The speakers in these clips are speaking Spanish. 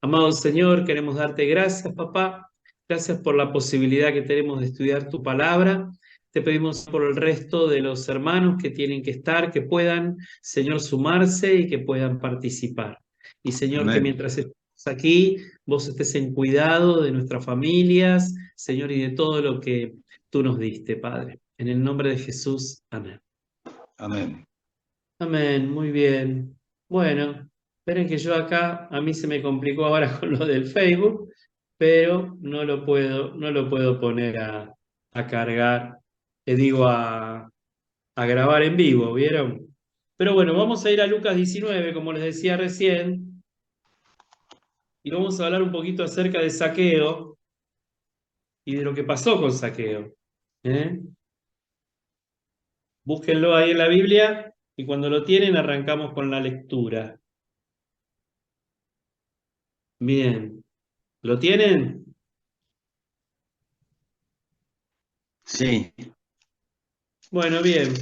Amado Señor, queremos darte gracias, papá. Gracias por la posibilidad que tenemos de estudiar tu palabra. Te pedimos por el resto de los hermanos que tienen que estar, que puedan, Señor, sumarse y que puedan participar. Y Señor, que Amén. mientras estemos aquí, vos estés en cuidado de nuestras familias, Señor, y de todo lo que tú nos diste, Padre. En el nombre de Jesús, amén. Amén. Amén, muy bien. Bueno, esperen que yo acá, a mí se me complicó ahora con lo del Facebook, pero no lo puedo poner a cargar, te digo a grabar en vivo, ¿vieron? Pero bueno, vamos a ir a Lucas 19, como les decía recién, y vamos a hablar un poquito acerca de Zaqueo y de lo que pasó con Zaqueo. ¿Eh? Búsquenlo ahí en la Biblia y cuando lo tienen arrancamos con la lectura. Bien, ¿lo tienen? Sí. Bueno, bien.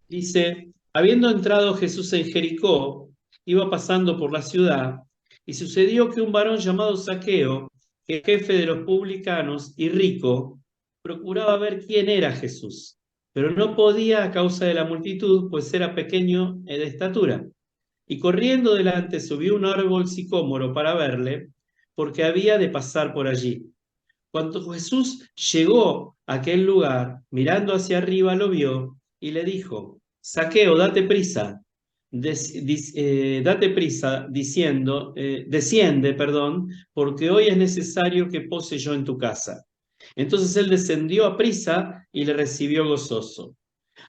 Dice, habiendo entrado Jesús en Jericó, iba pasando por la ciudad, y sucedió que un varón llamado Zaqueo, que es jefe de los publicanos y rico, procuraba ver quién era Jesús, pero no podía a causa de la multitud, pues era pequeño de estatura. Y corriendo delante subió un árbol sicómoro para verle, porque había de pasar por allí. Cuando Jesús llegó a aquel lugar, mirando hacia arriba lo vio y le dijo, Zaqueo, date prisa, date prisa diciendo, desciende, perdón, porque hoy es necesario que pose yo en tu casa. Entonces él descendió a prisa y le recibió gozoso.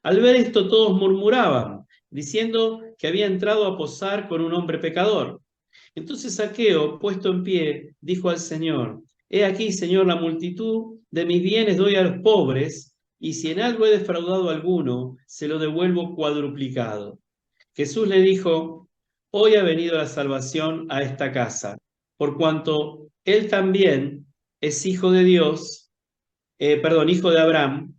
Al ver esto todos murmuraban, diciendo que había entrado a posar con un hombre pecador. Entonces Zaqueo, puesto en pie, dijo al Señor, He aquí, Señor, la multitud de mis bienes doy a los pobres, y si en algo he defraudado a alguno, se lo devuelvo cuadruplicado. Jesús le dijo, Hoy ha venido la salvación a esta casa, por cuanto él también es hijo de Dios, perdón, hijo de Abraham,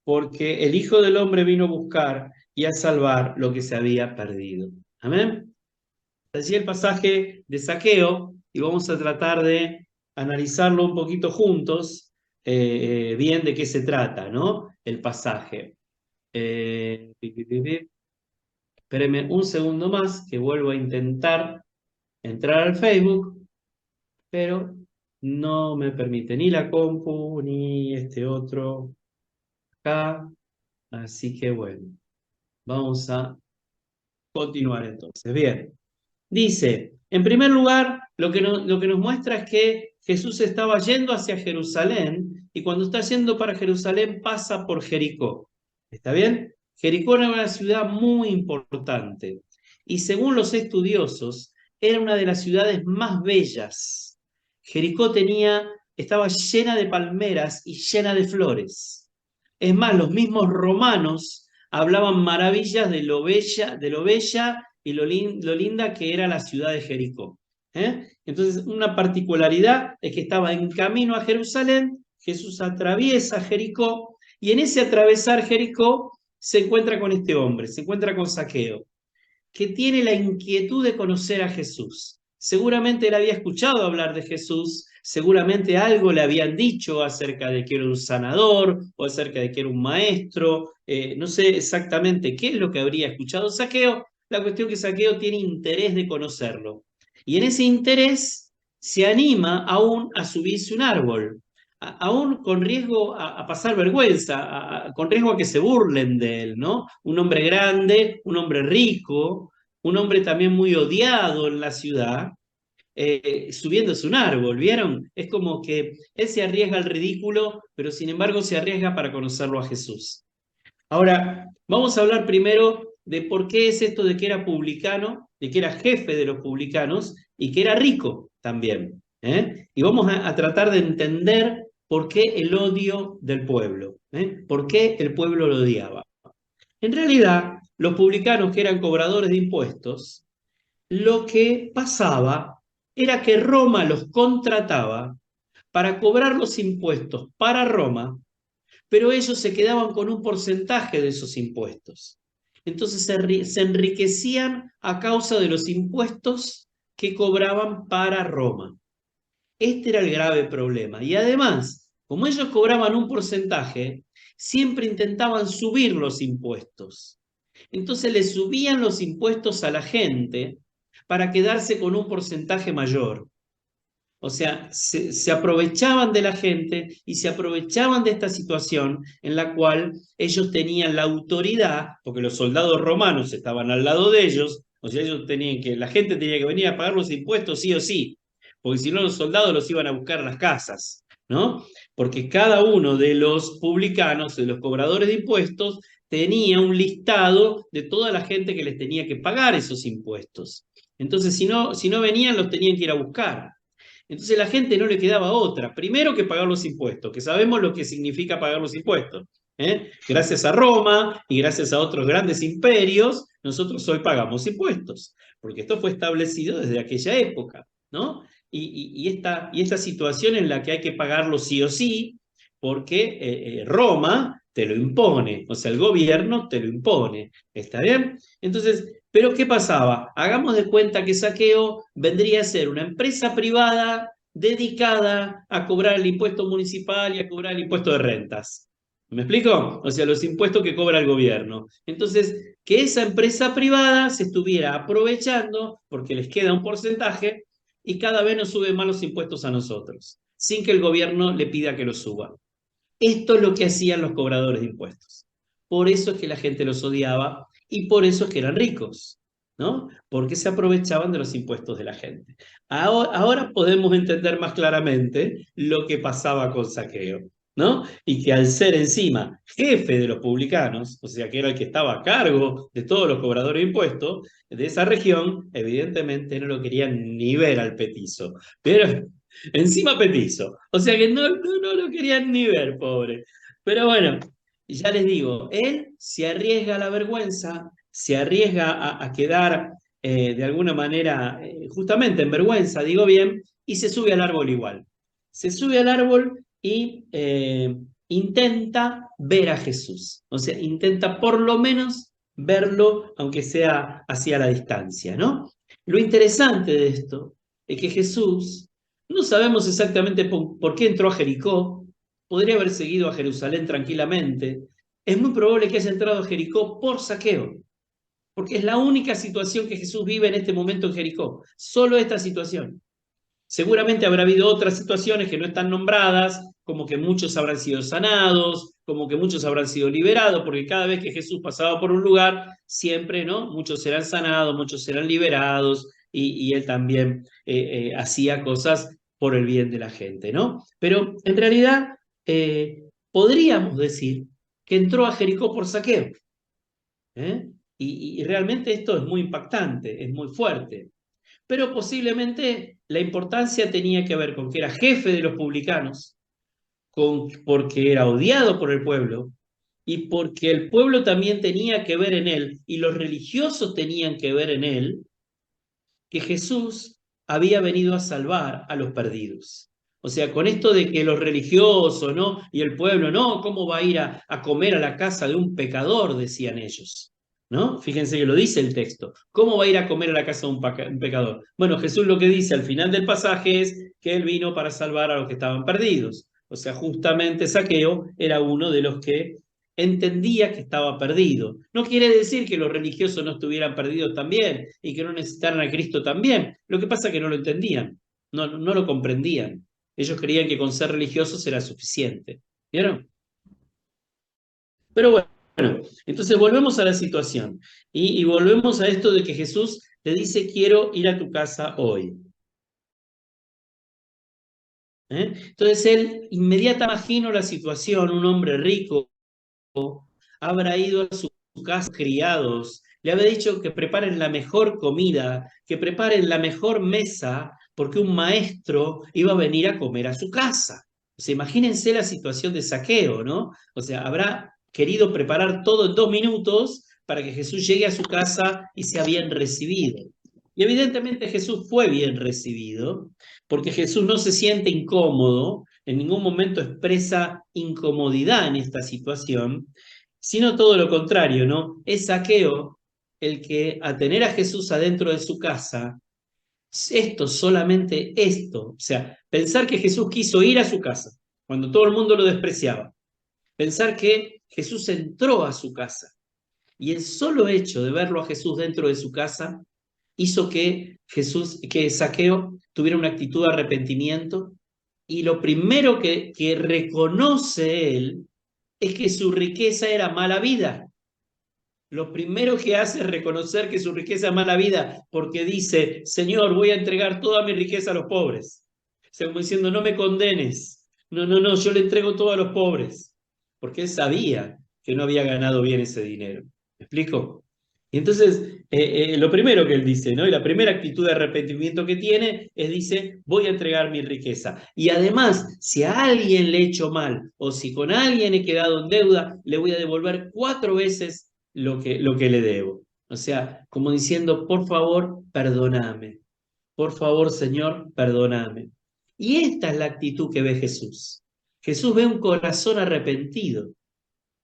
porque el Hijo del Hombre vino a buscar y a salvar lo que se había perdido. Amén. Así el pasaje de Zaqueo y vamos a tratar de analizarlo un poquito juntos, bien de qué se trata, ¿no? El pasaje. Espérenme un segundo más que vuelvo a intentar entrar al Facebook, pero no me permite ni la compu ni este otro acá. Así que bueno, vamos a continuar entonces. Bien. Dice, en primer lugar, lo que nos muestra es que Jesús estaba yendo hacia Jerusalén y cuando está yendo para Jerusalén pasa por Jericó. ¿Está bien? Jericó era una ciudad muy importante y según los estudiosos era una de las ciudades más bellas. Jericó estaba llena de palmeras y llena de flores. Es más, los mismos romanos hablaban maravillas de lo bella y lo linda que era la ciudad de Jericó. Entonces, una particularidad es que estaba en camino a Jerusalén, Jesús atraviesa Jericó y en ese atravesar Jericó se encuentra con este hombre, se encuentra con Zaqueo, que tiene la inquietud de conocer a Jesús. Seguramente él había escuchado hablar de Jesús, seguramente algo le habían dicho acerca de que era un sanador o acerca de que era un maestro, no sé exactamente qué es lo que habría escuchado Zaqueo, la cuestión que Zaqueo tiene interés de conocerlo. Y en ese interés se anima aún a subirse un árbol, aún con riesgo a pasar vergüenza, con riesgo a que se burlen de él, ¿no? Un hombre grande, un hombre rico, un hombre también muy odiado en la ciudad, subiéndose un árbol, ¿vieron? Es como que él se arriesga al ridículo, pero sin embargo se arriesga para conocerlo a Jesús. Ahora, vamos a hablar primero de por qué es esto de que era publicano, de que era jefe de los publicanos y que era rico también. Y vamos a tratar de entender por qué el odio del pueblo, por qué el pueblo lo odiaba. En realidad, los publicanos que eran cobradores de impuestos, lo que pasaba era que Roma los contrataba para cobrar los impuestos para Roma, pero ellos se quedaban con un porcentaje de esos impuestos. Entonces se enriquecían a causa de los impuestos que cobraban para Roma. Este era el grave problema. Y además, como ellos cobraban un porcentaje, siempre intentaban subir los impuestos. Entonces le subían los impuestos a la gente para quedarse con un porcentaje mayor. O sea, se aprovechaban de la gente y se aprovechaban de esta situación en la cual ellos tenían la autoridad, porque los soldados romanos estaban al lado de ellos, o sea, la gente tenía que venir a pagar los impuestos sí o sí, porque si no los soldados los iban a buscar a las casas, ¿no? Porque cada uno de los publicanos, de los cobradores de impuestos, tenía un listado de toda la gente que les tenía que pagar esos impuestos. Entonces, si no venían, los tenían que ir a buscar. Entonces la gente no le quedaba otra. Primero que pagar los impuestos, que sabemos lo que significa pagar los impuestos. Gracias a Roma y gracias a otros grandes imperios, nosotros hoy pagamos impuestos, porque esto fue establecido desde aquella época, ¿no? Y esta situación en la que hay que pagarlo sí o sí, porque Roma te lo impone, o sea, el gobierno te lo impone, ¿está bien? Entonces, pero ¿qué pasaba? Hagamos de cuenta que Saqueo vendría a ser una empresa privada dedicada a cobrar el impuesto municipal y a cobrar el impuesto de rentas. ¿Me explico? O sea, los impuestos que cobra el gobierno. Entonces, que esa empresa privada se estuviera aprovechando porque les queda un porcentaje y cada vez nos sube más los impuestos a nosotros, sin que el gobierno le pida que los suba. Esto es lo que hacían los cobradores de impuestos. Por eso es que la gente los odiaba y por eso es que eran ricos, ¿no? Porque se aprovechaban de los impuestos de la gente. Ahora podemos entender más claramente lo que pasaba con Saqueo, ¿no? Y que al ser encima jefe de los publicanos, o sea que era el que estaba a cargo de todos los cobradores de impuestos de esa región, evidentemente no lo querían ni ver al petizo. Pero encima petizo. O sea que no lo querían ni ver, pobre. Pero bueno, ya les digo, él se arriesga a la vergüenza, se arriesga a quedar de alguna manera, justamente en vergüenza, digo bien, y se sube al árbol igual. Se sube al árbol y intenta ver a Jesús. O sea, intenta por lo menos verlo, aunque sea hacia la distancia, ¿no? Lo interesante de esto es que Jesús no sabemos exactamente por qué entró a Jericó. Podría haber seguido a Jerusalén tranquilamente. Es muy probable que haya entrado a Jericó por Saqueo, porque es la única situación que Jesús vive en este momento en Jericó. Solo esta situación. Seguramente habrá habido otras situaciones que no están nombradas, como que muchos habrán sido sanados, como que muchos habrán sido liberados, porque cada vez que Jesús pasaba por un lugar, siempre, ¿no? Muchos serán sanados, muchos serán liberados, y él también hacía cosas por el bien de la gente, ¿no? Pero en realidad podríamos decir que entró a Jericó por Saqueo, ¿eh? Y realmente esto es muy impactante, es muy fuerte, pero posiblemente la importancia tenía que ver con que era jefe de los publicanos, porque era odiado por el pueblo y porque el pueblo también tenía que ver en él y los religiosos tenían que ver en él que Jesús había venido a salvar a los perdidos. O sea, con esto de que los religiosos, ¿no? Y el pueblo, no, ¿cómo va a ir a comer a la casa de un pecador? Decían ellos, ¿no? Fíjense que lo dice el texto. ¿Cómo va a ir a comer a la casa de un pecador? Bueno, Jesús lo que dice al final del pasaje es que él vino para salvar a los que estaban perdidos. O sea, justamente Saqueo era uno de los que entendía que estaba perdido. No quiere decir que los religiosos no estuvieran perdidos también y que no necesitaran a Cristo también. Lo que pasa es que no lo entendían, no lo comprendían. Ellos creían que con ser religiosos era suficiente. ¿Vieron? Pero bueno, entonces volvemos a la situación y volvemos a esto de que Jesús le dice, quiero ir a tu casa hoy. Entonces él inmediatamente imagino la situación, un hombre rico habrá ido a su casa criados, le había dicho que preparen la mejor comida, que preparen la mejor mesa, porque un maestro iba a venir a comer a su casa. O sea, imagínense la situación de Saqueo, ¿no? O sea, habrá querido preparar todo en 2 minutos para que Jesús llegue a su casa y sea bien recibido. Y evidentemente Jesús fue bien recibido, porque Jesús no se siente incómodo, en ningún momento expresa incomodidad en esta situación, sino todo lo contrario, ¿no? Es Saqueo el que, a tener a Jesús adentro de su casa, Esto, solamente esto. O sea, pensar que Jesús quiso ir a su casa cuando todo el mundo lo despreciaba. Pensar que Jesús entró a su casa. Y el solo hecho de verlo a Jesús dentro de su casa hizo que Zaqueo tuviera una actitud de arrepentimiento. Y lo primero que reconoce él es que su riqueza era mala vida. Lo primero que hace es reconocer que su riqueza es mala vida, porque dice, Señor, voy a entregar toda mi riqueza a los pobres. O sea, como diciendo, no me condenes. No, no, no, yo le entrego todo a los pobres. Porque él sabía que no había ganado bien ese dinero. ¿Me explico? Y entonces, lo primero que él dice, ¿no? Y la primera actitud de arrepentimiento que tiene es, dice, voy a entregar mi riqueza. Y además, si a alguien le he hecho mal o si con alguien he quedado en deuda, le voy a devolver 4 veces lo que le debo. O sea, como diciendo, por favor, perdóname. Por favor, Señor, perdóname. Y esta es la actitud que ve Jesús. Jesús ve un corazón arrepentido.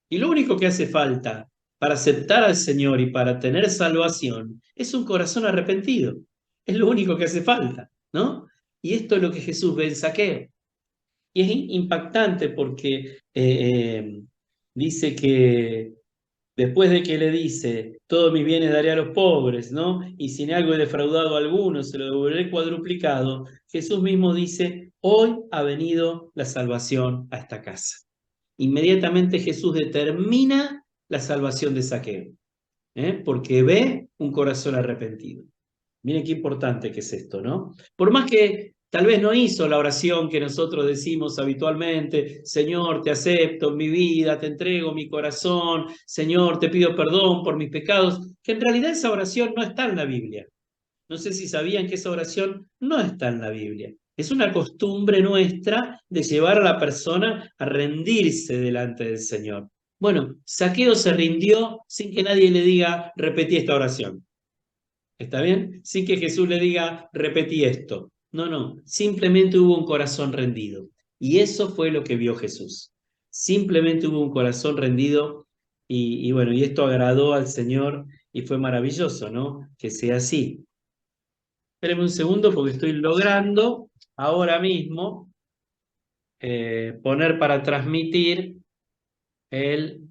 Y lo único que hace falta para aceptar al Señor y para tener salvación es un corazón arrepentido. Es lo único que hace falta, ¿no? Y esto es lo que Jesús ve en Zaqueo. Y es impactante porque dice que después de que le dice, todos mis bienes daré a los pobres, ¿no? Y si en algo he defraudado a alguno, se lo devolveré cuadruplicado. Jesús mismo dice, hoy ha venido la salvación a esta casa. Inmediatamente Jesús determina la salvación de Zaqueo, porque ve un corazón arrepentido. Miren qué importante que es esto, ¿no? Por más que tal vez no hizo la oración que nosotros decimos habitualmente, Señor, te acepto en mi vida, te entrego mi corazón, Señor, te pido perdón por mis pecados, que en realidad esa oración no está en la Biblia. No sé si sabían que esa oración no está en la Biblia. Es una costumbre nuestra de llevar a la persona a rendirse delante del Señor. Bueno, Zaqueo se rindió sin que nadie le diga, repetí esta oración. ¿Está bien? Sin que Jesús le diga, repetí esto. No, no, simplemente hubo un corazón rendido. Y eso fue lo que vio Jesús. Simplemente hubo un corazón rendido y bueno, y esto agradó al Señor y fue maravilloso, ¿no? Que sea así. Espérenme un segundo porque estoy logrando ahora mismo poner para transmitir el...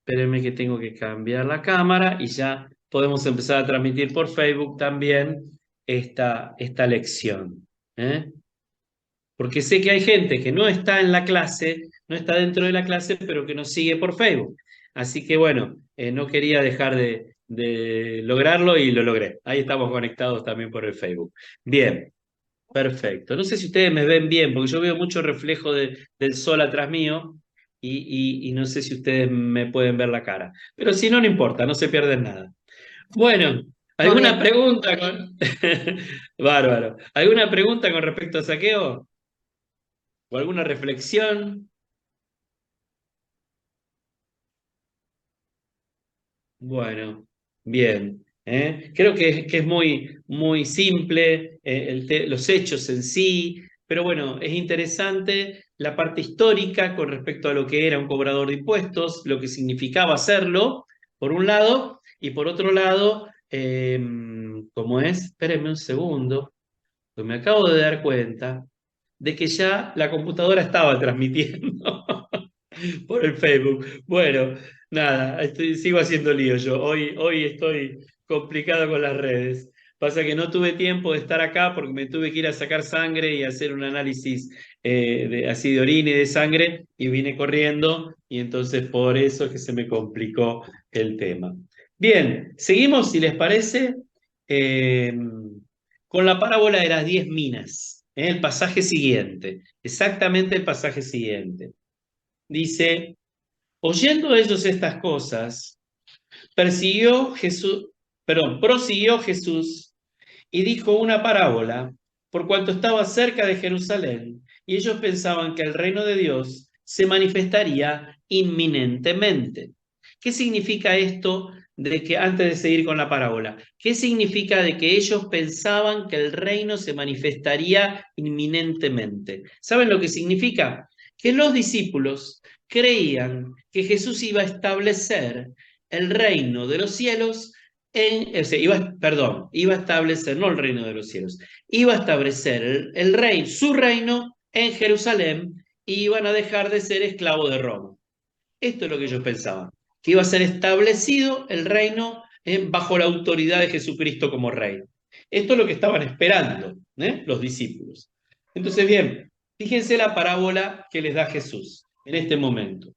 espérenme que tengo que cambiar la cámara y ya podemos empezar a transmitir por Facebook también esta lección. ¿Eh? Porque sé que hay gente que no está en la clase, no está dentro de la clase, pero que nos sigue por Facebook. Así que bueno, no quería dejar de lograrlo y lo logré. Ahí estamos conectados también por el Facebook. Bien, perfecto. No sé si ustedes me ven bien, porque yo veo mucho reflejo del sol atrás mío y no sé si ustedes me pueden ver la cara. Pero si no, no importa, no se pierden nada. Bueno, Todo ¿alguna bien. pregunta con... Bárbaro. ¿Alguna pregunta con respecto a saqueo? ¿O alguna reflexión? Bueno, bien. Creo que es muy, muy simple los hechos en sí, pero bueno, es interesante la parte histórica con respecto a lo que era un cobrador de impuestos, lo que significaba hacerlo, por un lado, y por otro lado, ¿cómo es? Espérenme un segundo, pues me acabo de dar cuenta de que ya la computadora estaba transmitiendo. Por el Facebook. Bueno, nada, sigo haciendo lío yo. Hoy estoy complicado con las redes. Pasa que no tuve tiempo de estar acá porque me tuve que ir a sacar sangre y hacer un análisis así de orina y de sangre y vine corriendo y entonces por eso es que se me complicó el tema. Bien, seguimos si les parece eh, con la parábola de las 10 minas. El pasaje siguiente, exactamente el pasaje siguiente. Dice, oyendo ellos estas cosas, prosiguió Jesús y dijo una parábola, por cuanto estaba cerca de Jerusalén, y ellos pensaban que el reino de Dios se manifestaría inminentemente. ¿Qué significa esto de que antes de seguir con la parábola? ¿Qué significa de que ellos pensaban que el reino se manifestaría inminentemente? ¿Saben lo que significa? Que los discípulos creían que Jesús iba a establecer el reino de los cielos iba a establecer, no el reino de los cielos, iba a establecer el rey, su reino en Jerusalén, y iban a dejar de ser esclavos de Roma. Esto es lo que ellos pensaban, que iba a ser establecido el reino bajo la autoridad de Jesucristo como rey. Esto es lo que estaban esperando, los discípulos. Entonces, bien, fíjense la parábola que les da Jesús en este momento.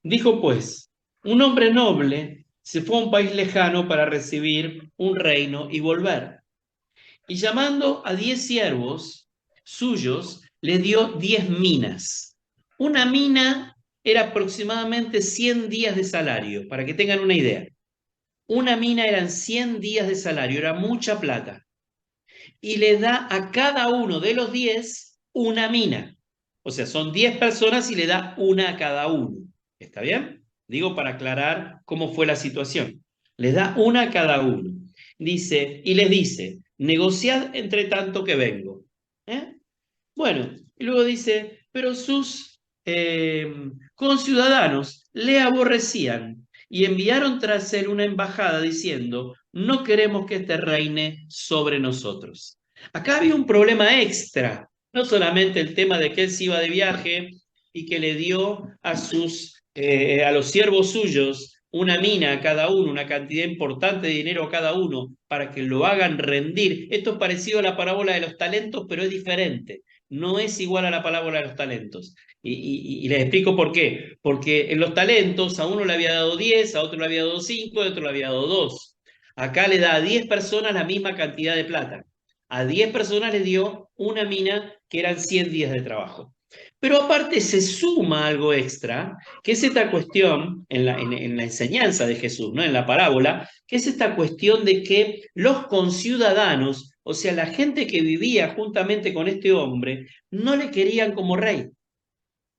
Dijo pues, un hombre noble se fue a un país lejano para recibir un reino y volver. Y llamando a 10 siervos suyos, le dio 10 minas. Una mina era aproximadamente 100 días de salario, para que tengan una idea. Una mina eran 100 días de salario, era mucha plata. Y le da a cada uno de los 10 una mina. O sea, son 10 personas y le da una a cada uno. ¿Está bien? Digo para aclarar cómo fue la situación. Les da una a cada uno. Dice, y les dice, negociad entre tanto que vengo. ¿Eh? Bueno, y luego dice, pero sus conciudadanos le aborrecían y enviaron tras él una embajada diciendo, no queremos que este reine sobre nosotros. Acá había un problema extra, no solamente el tema de que él se iba de viaje y que le dio a los siervos suyos una mina a cada uno, una cantidad importante de dinero a cada uno para que lo hagan rendir. Esto es parecido a la parábola de los talentos, pero es diferente. No es igual a la parábola de los talentos. Y les explico por qué. Porque en los talentos a uno le había dado 10, a otro le había dado 5, a otro le había dado 2. Acá le da a 10 personas la misma cantidad de plata. A 10 personas le dio una mina que eran 100 días de trabajo. Pero aparte se suma algo extra, que es esta cuestión en la enseñanza de Jesús, ¿no? En la parábola, que es esta cuestión de que los conciudadanos, o sea, la gente que vivía juntamente con este hombre, no le querían como rey.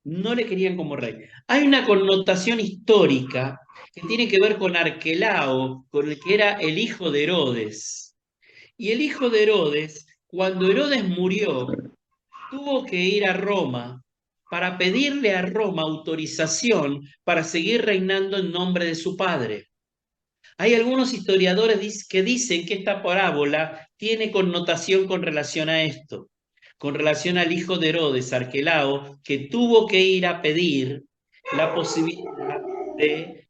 No le querían como rey. Hay una connotación histórica que tiene que ver con Arquelao, con el que era el hijo de Herodes. Y el hijo de Herodes, cuando Herodes murió, tuvo que ir a Roma para pedirle a Roma autorización para seguir reinando en nombre de su padre. Hay algunos historiadores que dicen que esta parábola tiene connotación con relación a esto, con relación al hijo de Herodes, Arquelao, que tuvo que ir a pedir la posibilidad de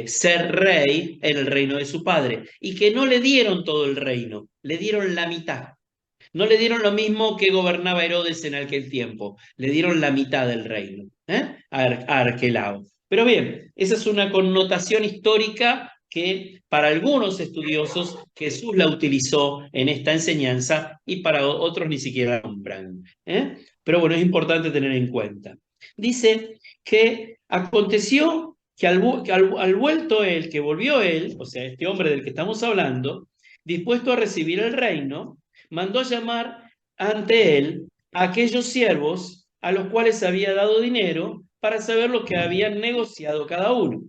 ser rey en el reino de su padre, y que no le dieron todo el reino, le dieron la mitad. No le dieron lo mismo que gobernaba Herodes en aquel tiempo, le dieron la mitad del reino, a Arquelao. Pero bien, esa es una connotación histórica que para algunos estudiosos Jesús la utilizó en esta enseñanza y para otros ni siquiera la nombran. Pero bueno, es importante tener en cuenta. Dice que aconteció que al vuelto él, que volvió él, o sea, este hombre del que estamos hablando, dispuesto a recibir el reino, mandó llamar ante él a aquellos siervos a los cuales había dado dinero para saber lo que habían negociado cada uno.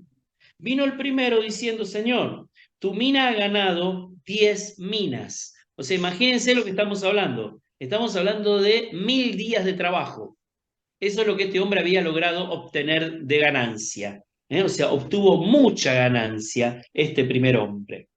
Vino el primero diciendo, Señor, tu mina ha ganado 10 minas. O sea, imagínense lo que estamos hablando. Estamos hablando de 1000 días de trabajo. Eso es lo que este hombre había logrado obtener de ganancia. O sea, obtuvo mucha ganancia este primer hombre.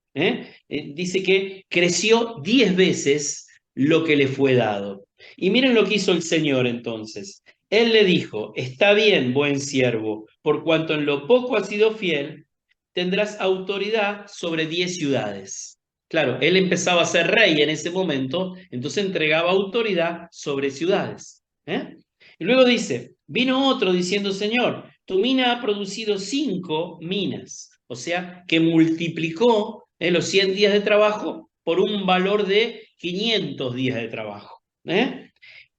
Dice que creció 10 veces lo que le fue dado. Y miren lo que hizo el Señor entonces. Él le dijo, está bien, buen siervo, por cuanto en lo poco has sido fiel, tendrás autoridad sobre 10 ciudades. Claro, él empezaba a ser rey en ese momento, entonces entregaba autoridad sobre ciudades. Y luego dice, vino otro diciendo, Señor, tu mina ha producido 5 minas. O sea, que multiplicó los 100 días de trabajo por un valor de 500 días de trabajo.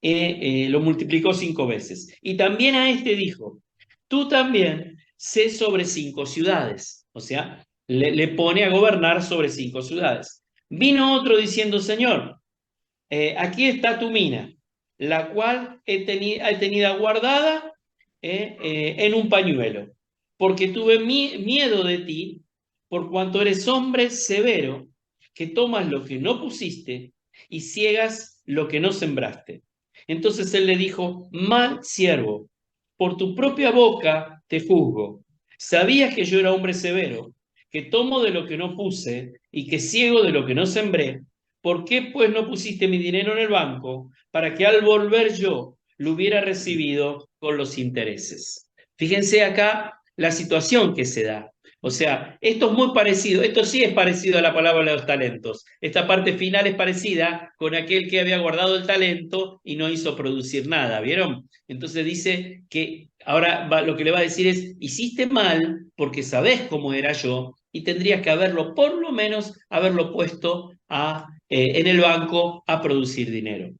Lo multiplicó 5 veces. Y también a este dijo, tú también sé sobre 5 ciudades. O sea, le pone a gobernar sobre 5 ciudades. Vino otro diciendo, Señor, aquí está tu mina, la cual he tenido guardada en un pañuelo, porque tuve miedo de ti, por cuanto eres hombre severo, que tomas lo que no pusiste y ciegas lo que no sembraste. Entonces él le dijo, mal siervo, por tu propia boca te juzgo. Sabías que yo era hombre severo, que tomo de lo que no puse y que ciego de lo que no sembré? ¿Por qué pues no pusiste mi dinero en el banco para que al volver yo lo hubiera recibido con los intereses? Fíjense acá la situación que se da. O sea, esto es muy parecido, esto sí es parecido a la palabra de los talentos. Esta parte final es parecida con aquel que había guardado el talento y no hizo producir nada, ¿vieron? Entonces dice que ahora lo que le va a decir es, hiciste mal porque sabés cómo era yo y tendrías que haberlo, por lo menos, haberlo puesto en el banco a producir dinero.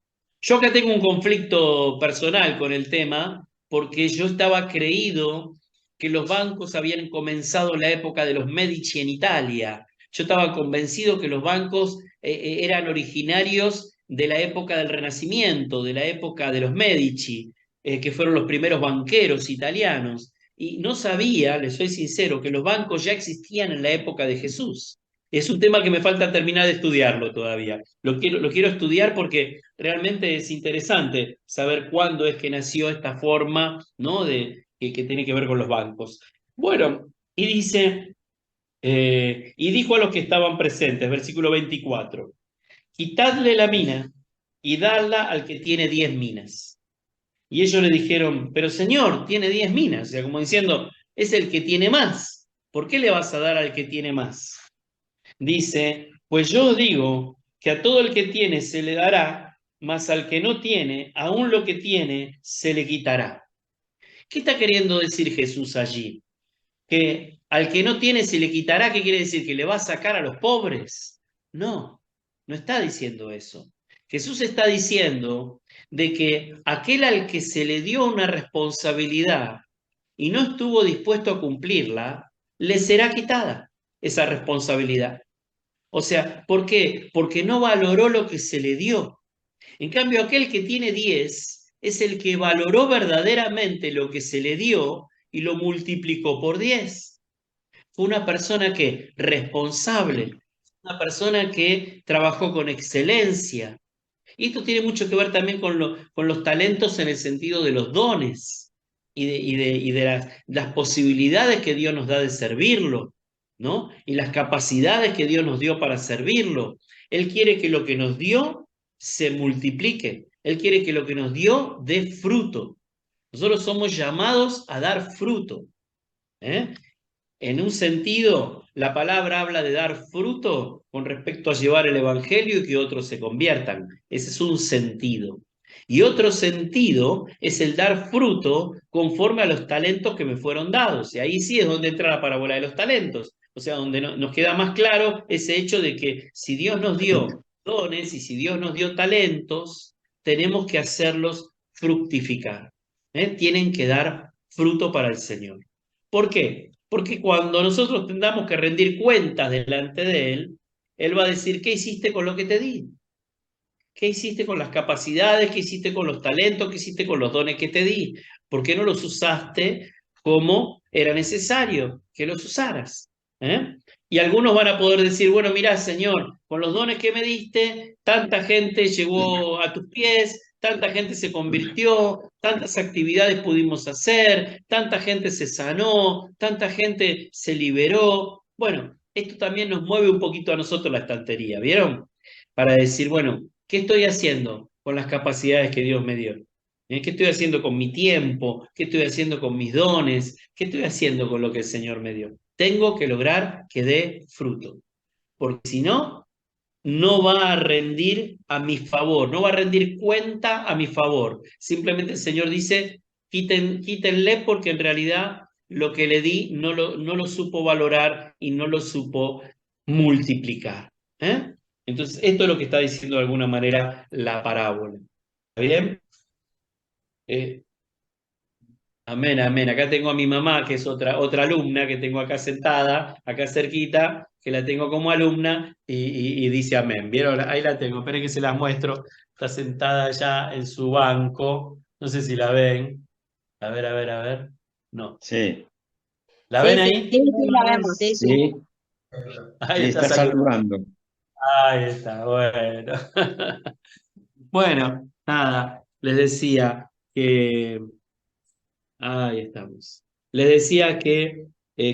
Yo acá tengo un conflicto personal con el tema porque yo estaba creído que los bancos habían comenzado en la época de los Medici en Italia. Yo estaba convencido que los bancos eran originarios de la época del Renacimiento, de la época de los Medici, que fueron los primeros banqueros italianos. Y no sabía, les soy sincero, que los bancos ya existían en la época de Jesús. Es un tema que me falta terminar de estudiarlo todavía. Lo quiero estudiar porque realmente es interesante saber cuándo es que nació esta forma, ¿no? Que tiene que ver con los bancos. Bueno, y dice, y dijo a los que estaban presentes, versículo 24, quitadle la mina y dadla al que tiene 10 minas. Y ellos le dijeron, pero señor, tiene 10 minas. O sea, como diciendo, es el que tiene más. ¿Por qué le vas a dar al que tiene más? Dice, pues yo os digo que a todo el que tiene se le dará, mas al que no tiene, aún lo que tiene se le quitará. ¿Qué está queriendo decir Jesús allí? Que al que no tiene se le quitará, ¿qué quiere decir? ¿Que le va a sacar a los pobres? No, no está diciendo eso. Jesús está diciendo de que aquel al que se le dio una responsabilidad y no estuvo dispuesto a cumplirla, le será quitada esa responsabilidad. O sea, ¿por qué? Porque no valoró lo que se le dio. En cambio, aquel que tiene 10 es el que valoró verdaderamente lo que se le dio y lo multiplicó por 10. Fue una persona que responsable, una persona que trabajó con excelencia. Y esto tiene mucho que ver también con los talentos en el sentido de los dones y de las posibilidades que Dios nos da de servirlo, ¿no? Y las capacidades que Dios nos dio para servirlo. Él quiere que lo que nos dio se multiplique. Él quiere que lo que nos dio dé fruto. Nosotros somos llamados a dar fruto, ¿eh? En un sentido, la palabra habla de dar fruto con respecto a llevar el Evangelio y que otros se conviertan. Ese es un sentido. Y otro sentido es el dar fruto conforme a los talentos que me fueron dados. Y ahí sí es donde entra la parábola de los talentos. O sea, donde nos queda más claro ese hecho de que si Dios nos dio dones y si Dios nos dio talentos, tenemos que hacerlos fructificar. Tienen que dar fruto para el Señor. ¿Por qué? Porque cuando nosotros tengamos que rendir cuentas delante de Él, Él va a decir, ¿qué hiciste con lo que te di? ¿Qué hiciste con las capacidades? ¿Qué hiciste con los talentos? ¿Qué hiciste con los dones que te di? ¿Por qué no los usaste como era necesario que los usaras? ¿Eh? Y algunos van a poder decir, bueno, mira, Señor, con los dones que me diste, tanta gente llegó a tus pies, tanta gente se convirtió, tantas actividades pudimos hacer, tanta gente se sanó, tanta gente se liberó. Bueno, esto también nos mueve un poquito a nosotros la estantería, ¿vieron? Para decir, bueno, ¿qué estoy haciendo con las capacidades que Dios me dio? ¿Qué estoy haciendo con mi tiempo? ¿Qué estoy haciendo con mis dones? ¿Qué estoy haciendo con lo que el Señor me dio? Tengo que lograr que dé fruto, porque si no, no va a rendir a mi favor, no va a rendir cuenta a mi favor. Simplemente el Señor dice, quítenle porque en realidad lo que le di no lo supo valorar y no lo supo multiplicar. ¿Eh? Entonces, esto es lo que está diciendo de alguna manera la parábola. ¿Está bien? Eh, Amén, amén. Acá tengo a mi mamá, que es otra alumna que tengo acá sentada, acá cerquita, que la tengo como alumna y dice amén. ¿Vieron? Ahí la tengo. Esperen que se las muestro. Está sentada allá en su banco. No sé si la ven. A ver, a ver, a ver. No. Sí, ¿La ven Sí, sí, ahí? sí, sí, la vemos, sí, sí. sí, Ahí sí, está está saludando. saludando. Ahí está, bueno. Bueno, nada, les decía que ahí estamos. Les decía que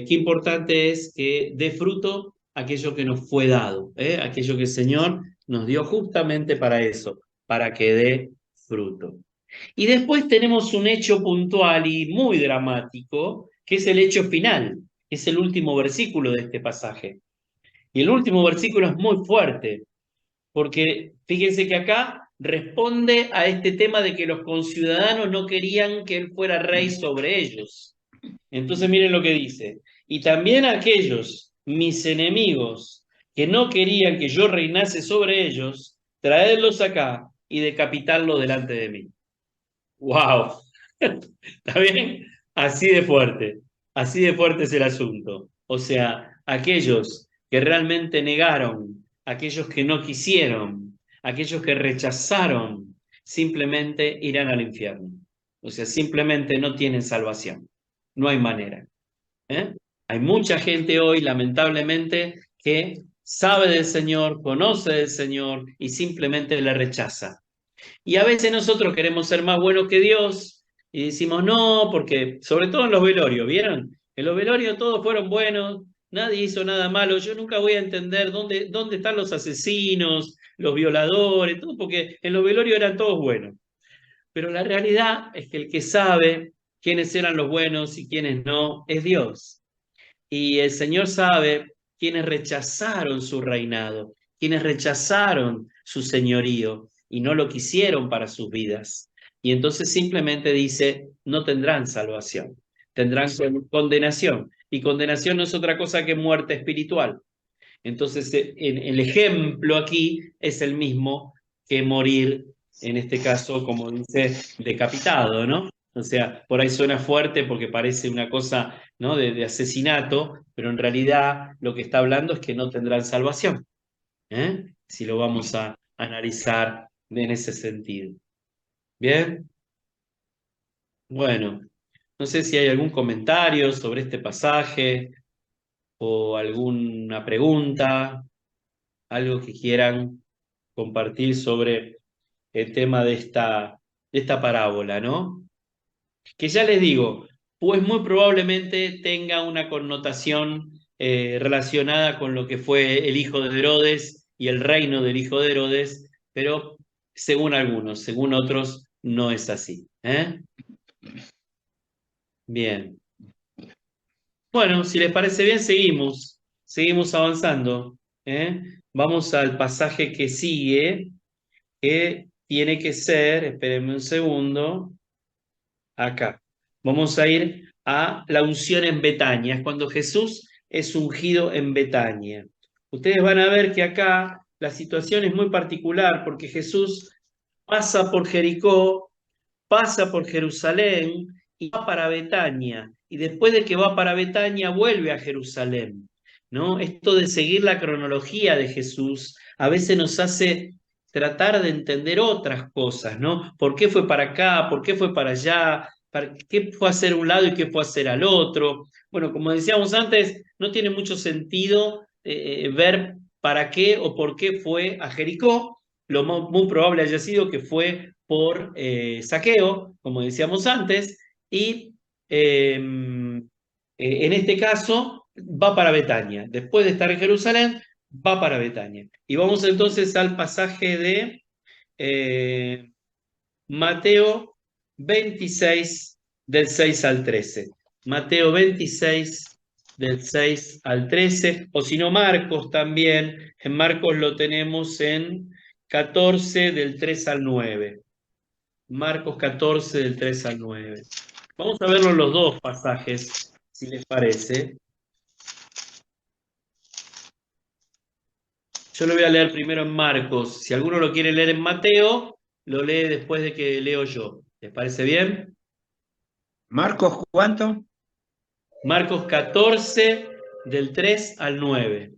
qué importante es que dé fruto aquello que nos fue dado, aquello que el Señor nos dio justamente para eso, para que dé fruto. Y después tenemos un hecho puntual y muy dramático, que es el hecho final, que es el último versículo de este pasaje. Y el último versículo es muy fuerte, porque fíjense que acá responde a este tema de que los conciudadanos no querían que él fuera rey sobre ellos. Entonces miren lo que dice. Y también aquellos, mis enemigos, que no querían que yo reinase sobre ellos, traedlos acá y decapitarlos delante de mí. ¡Wow! ¿Está bien? Así de fuerte es el asunto. O sea, aquellos que realmente negaron, aquellos que no quisieron, aquellos que rechazaron, simplemente irán al infierno. O sea, simplemente no tienen salvación. No hay manera. ¿Eh? Hay mucha gente hoy, lamentablemente, que sabe del Señor, conoce del Señor y simplemente le rechaza. Y a veces nosotros queremos ser más buenos que Dios y decimos no, porque sobre todo en los velorios, ¿vieron? En los velorios todos fueron buenos, nadie hizo nada malo. Yo nunca voy a entender dónde están los asesinos, los violadores, todo, porque en los velorios eran todos buenos. Pero la realidad es que el que sabe quiénes eran los buenos y quiénes no es Dios. Y el Señor sabe quienes rechazaron su reinado, quienes rechazaron su señorío y no lo quisieron para sus vidas. Y entonces simplemente dice, no tendrán salvación, tendrán condenación. Y condenación no es otra cosa que muerte espiritual. Entonces el ejemplo aquí es el mismo que morir, en este caso, como dice, decapitado, ¿no? O sea, por ahí suena fuerte porque parece una cosa, ¿no?, de asesinato, pero en realidad lo que está hablando es que no tendrán salvación, si lo vamos a analizar en ese sentido. Bien, bueno, no sé si hay algún comentario sobre este pasaje o alguna pregunta, algo que quieran compartir sobre el tema de esta parábola, ¿no? Que ya les digo, pues muy probablemente tenga una connotación relacionada con lo que fue el hijo de Herodes y el reino del hijo de Herodes, pero según algunos, según otros, no es así. Bien. Bueno, si les parece bien, seguimos avanzando. ¿eh? Vamos al pasaje que sigue, que tiene que ser, espérenme un segundo, acá. Vamos a ir a la unción en Betania, es cuando Jesús es ungido en Betania. Ustedes van a ver que acá la situación es muy particular porque Jesús pasa por Jericó, pasa por Jerusalén y va para Betania. Y después de que va para Betania, vuelve a Jerusalén. ¿No? Esto de seguir la cronología de Jesús a veces nos hace tratar de entender otras cosas, ¿no? ¿Por qué fue para acá? ¿Por qué fue para allá? ¿Qué fue a hacer un lado y qué fue a hacer al otro? Bueno, como decíamos antes, no tiene mucho sentido ver para qué o por qué fue a Jericó. Lo muy probable haya sido que fue por saqueo, como decíamos antes, y en este caso va para Betania. Después de estar en Jerusalén, va para Betania. Y vamos entonces al pasaje de eh, Mateo 26, del 6 al 13. Mateo 26, del 6 al 13, o si no, Marcos también. En Marcos lo tenemos en 14, del 3 al 9. Marcos 14, del 3 al 9. Vamos a verlo los dos pasajes, si les parece. Yo lo voy a leer primero en Marcos. Si alguno lo quiere leer en Mateo, lo lee después de que leo yo. ¿Les parece bien? Marcos, ¿cuánto? Marcos 14, del 3 al 9.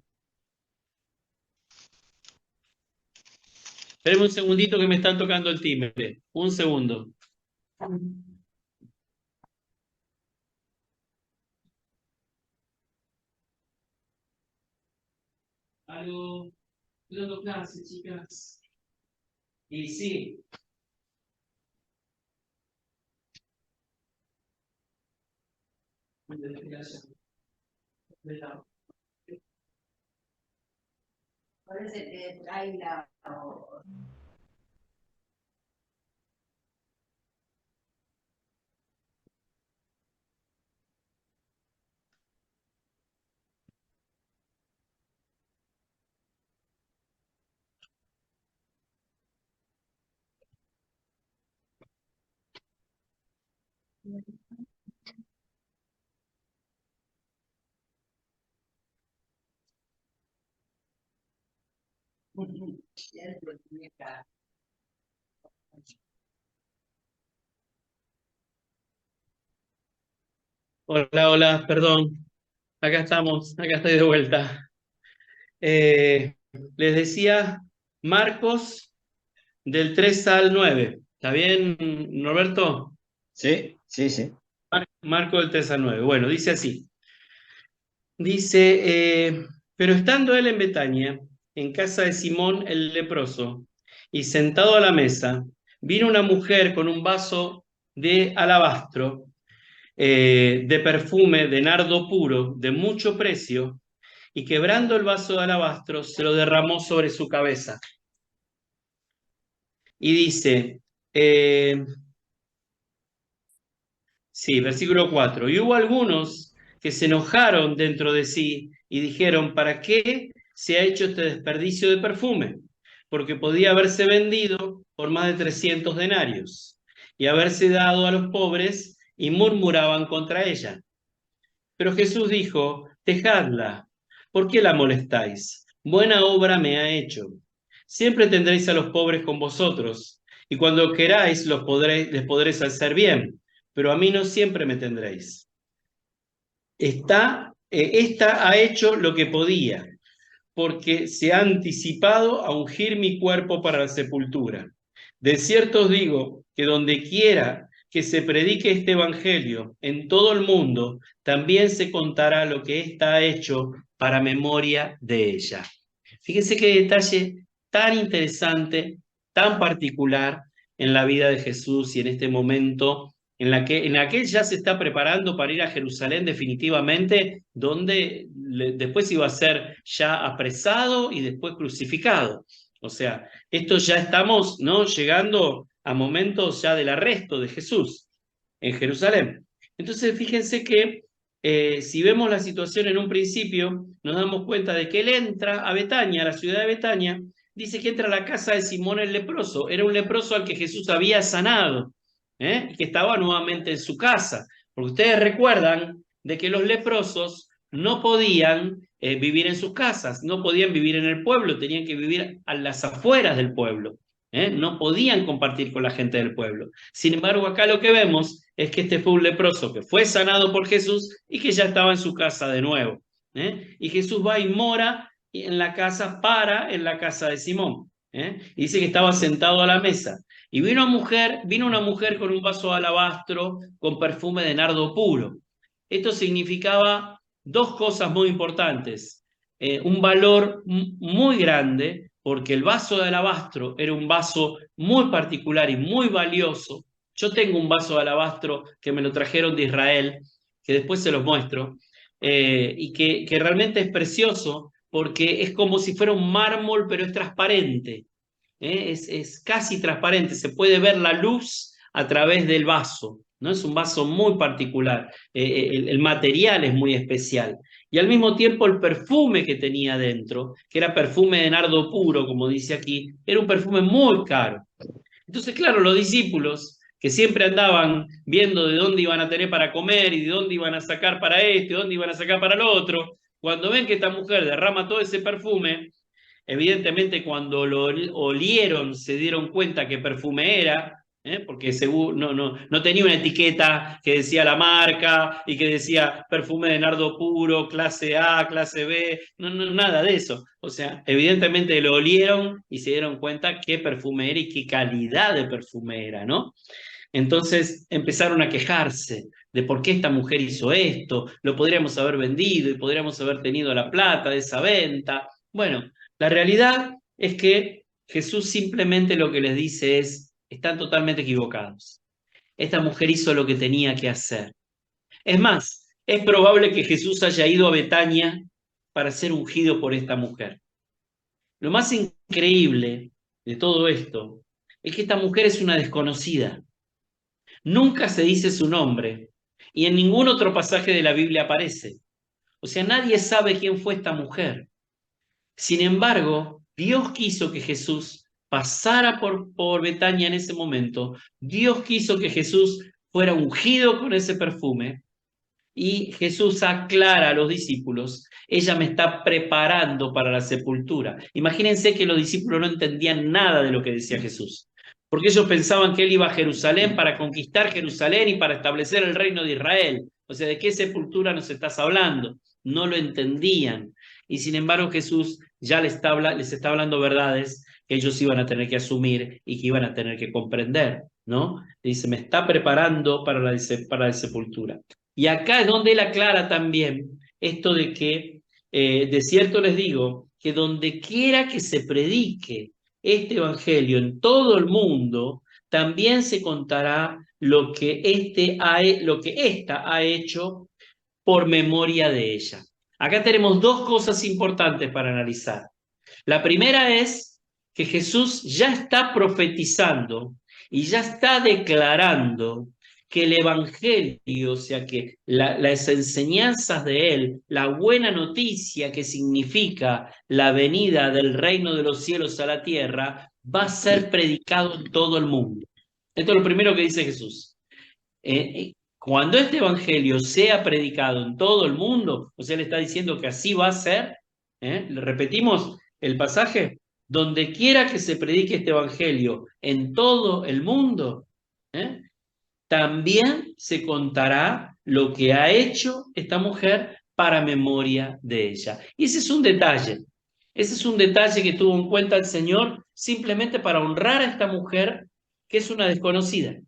Espérenme un segundito que me están tocando el timbre. Un segundo. Algo, dando clase, chicas. Y sí. Parece que hay la... Hola, hola, perdón. Acá estamos, acá estoy de vuelta. Les decía Marcos del 3 al 9. ¿Está bien, Norberto? Sí, sí, sí. Marco del 3 al 9. Bueno, dice así. Dice, pero estando él en Betania, en casa de Simón el leproso, y sentado a la mesa, vino una mujer con un vaso de alabastro, de perfume de nardo puro, de mucho precio, y quebrando el vaso de alabastro, se lo derramó sobre su cabeza. Y dice, sí, versículo 4. Y hubo algunos que se enojaron dentro de sí y dijeron, ¿para qué se ha hecho este desperdicio de perfume? Porque podía haberse vendido por más de 300 denarios y haberse dado a los pobres, y murmuraban contra ella. Pero Jesús dijo, dejadla, ¿por qué la molestáis? Buena obra me ha hecho. Siempre tendréis a los pobres con vosotros, y cuando queráis les podréis hacer bien, pero a mí no siempre me tendréis. Esta ha hecho lo que podía, porque se ha anticipado a ungir mi cuerpo para la sepultura. De cierto os digo que donde quiera que se predique este evangelio en todo el mundo, también se contará lo que ésta ha hecho para memoria de ella. Fíjense qué detalle tan interesante, tan particular en la vida de Jesús y en este momento en la que él ya se está preparando para ir a Jerusalén definitivamente, donde después iba a ser ya apresado y después crucificado. O sea, esto ya estamos, ¿no?, llegando a momentos ya del arresto de Jesús en Jerusalén. Entonces, fíjense que si vemos la situación en un principio, nos damos cuenta de que él entra a Betania, a la ciudad de Betania, dice que entra a la casa de Simón el leproso. Era un leproso al que Jesús había sanado, que estaba nuevamente en su casa. Porque ustedes recuerdan de que los leprosos no podían vivir en sus casas, no podían vivir en el pueblo, tenían que vivir a las afueras del pueblo. No podían compartir con la gente del pueblo. Sin embargo, acá lo que vemos es que este fue un leproso que fue sanado por Jesús y que ya estaba en su casa de nuevo. Y Jesús va y mora en la casa, en la casa de Simón. Y dice que estaba sentado a la mesa. Y vino una mujer con un vaso de alabastro con perfume de nardo puro. Esto significaba dos cosas muy importantes. Un valor muy grande, porque el vaso de alabastro era un vaso muy particular y muy valioso. Yo tengo un vaso de alabastro que me lo trajeron de Israel, que después se los muestro, y que realmente es precioso porque es como si fuera un mármol, pero es transparente. Es casi transparente, se puede ver la luz a través del vaso, ¿no? Es un vaso muy particular, el material es muy especial. Y al mismo tiempo el perfume que tenía dentro, que era perfume de nardo puro, como dice aquí, era un perfume muy caro. Entonces, claro, los discípulos que siempre andaban viendo de dónde iban a tener para comer y de dónde iban a sacar para esto y dónde iban a sacar para lo otro, cuando ven que esta mujer derrama todo ese perfume, evidentemente cuando lo olieron se dieron cuenta qué perfume era, porque no tenía una etiqueta que decía la marca y que decía perfume de nardo puro, clase A, clase B, nada de eso. O sea, evidentemente lo olieron y se dieron cuenta qué perfume era y qué calidad de perfume era, ¿no? Entonces empezaron a quejarse de por qué esta mujer hizo esto, lo podríamos haber vendido y podríamos haber tenido la plata de esa venta. Bueno, la realidad es que Jesús simplemente lo que les dice es, están totalmente equivocados. Esta mujer hizo lo que tenía que hacer. Es más, es probable que Jesús haya ido a Betania para ser ungido por esta mujer. Lo más increíble de todo esto es que esta mujer es una desconocida. Nunca se dice su nombre y en ningún otro pasaje de la Biblia aparece. O sea, nadie sabe quién fue esta mujer. Sin embargo, Dios quiso que Jesús pasara por Betania en ese momento. Dios quiso que Jesús fuera ungido con ese perfume. Y Jesús aclara a los discípulos, ella me está preparando para la sepultura. Imagínense que los discípulos no entendían nada de lo que decía Jesús, porque ellos pensaban que él iba a Jerusalén para conquistar Jerusalén y para establecer el reino de Israel. O sea, ¿de qué sepultura nos estás hablando? No lo entendían. Y sin embargo Jesús ya les está hablando verdades que ellos iban a tener que asumir y que iban a tener que comprender, ¿no? Dice, me está preparando para la sepultura. Y acá es donde él aclara también esto de que, de cierto les digo, que donde quiera que se predique este evangelio en todo el mundo, también se contará lo que ésta ha hecho por memoria de ella. Acá tenemos dos cosas importantes para analizar. La primera es que Jesús ya está profetizando y ya está declarando que el Evangelio, o sea, que las enseñanzas de él, la buena noticia que significa la venida del reino de los cielos a la tierra, va a ser predicado en todo el mundo. Esto es lo primero que dice Jesús. Cuando este Evangelio sea predicado en todo el mundo, o sea, le está diciendo que así va a ser, le repetimos el pasaje, donde quiera que se predique este Evangelio en todo el mundo, ¿eh? También se contará lo que ha hecho esta mujer para memoria de ella. Y ese es un detalle. Ese es un detalle que tuvo en cuenta el Señor simplemente para honrar a esta mujer que es una desconocida,